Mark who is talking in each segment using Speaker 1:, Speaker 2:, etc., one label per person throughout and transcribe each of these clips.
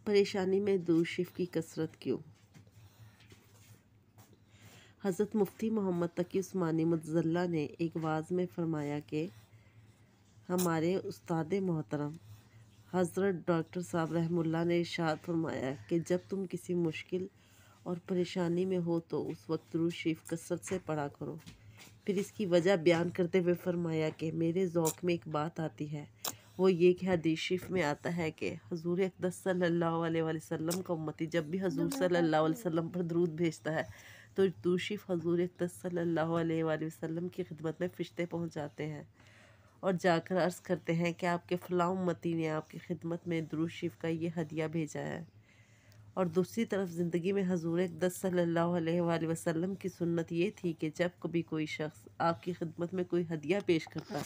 Speaker 1: پریشانی میں درود شریف کی کثرت کیوں؟ حضرت مفتی محمد تقی عثمانی مدظلہ نے ایک واعظ میں فرمایا کہ ہمارے استاد محترم حضرت ڈاکٹر صاحب رحمہ اللہ نے ارشاد فرمایا کہ جب تم کسی مشکل اور پریشانی میں ہو تو اس وقت درود شریف کثرت سے پڑھا کرو۔ پھر اس کی وجہ بیان کرتے ہوئے فرمایا کہ میرے ذوق میں ایک بات آتی ہے، وہ یہ کہ حدیث شریف میں آتا ہے کہ حضور اقدس صلی اللہ علیہ وآلہ وسلم کا امتی جب بھی حضور صلی اللہ علیہ وسلم پر درود بھیجتا ہے تو درود شریف حضور اقدس صلی اللہ علیہ وآلہ وسلم کی خدمت میں فرشتے پہنچ جاتے ہیں اور جا کر عرض کرتے ہیں کہ آپ کے فلاں امتی نے آپ کی خدمت میں درود شریف کا یہ ہدیہ بھیجا ہے۔ اور دوسری طرف زندگی میں حضور اقدس صلی اللہ علیہ وآلہ وسلم کی سنت یہ تھی کہ جب کبھی کوئی شخص آپ کی خدمت میں کوئی ہدیہ پیش کرتا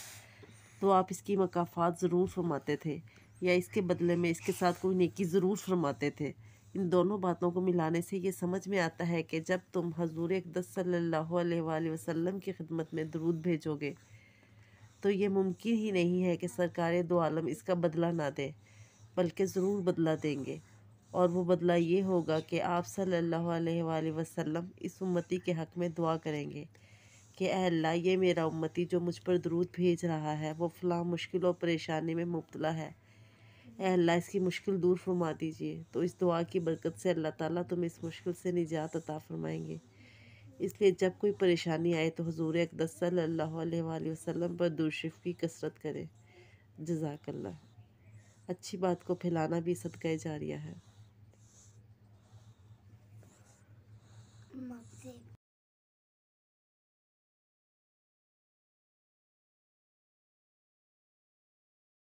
Speaker 1: تو آپ اس کی مکافات ضرور فرماتے تھے یا اس کے بدلے میں اس کے ساتھ کوئی نیکی ضرور فرماتے تھے۔ ان دونوں باتوں کو ملانے سے یہ سمجھ میں آتا ہے کہ جب تم حضور اقدس صلی اللہ علیہ وآلہ وسلم کی خدمت میں درود بھیجو گے تو یہ ممکن ہی نہیں ہے کہ سرکار دو عالم اس کا بدلہ نہ دے، بلکہ ضرور بدلہ دیں گے، اور وہ بدلہ یہ ہوگا کہ آپ صلی اللہ علیہ وآلہ وسلم اس امتی کے حق میں دعا کریں گے کہ اے اللہ، یہ میرا امتی جو مجھ پر درود بھیج رہا ہے وہ فلاں مشکل و پریشانی میں مبتلا ہے، اے اللہ اس کی مشکل دور فرما دیجیے۔ تو اس دعا کی برکت سے اللہ تعالیٰ تمہیں اس مشکل سے نجات عطا فرمائیں گے۔ اس لیے جب کوئی پریشانی آئے تو حضور اقدس صلی اللہ علیہ وآلہ وسلم پر درود شریف کی کثرت کرے۔ جزاک اللہ۔ اچھی بات کو پھیلانا بھی صدقہ جاریہ ہے۔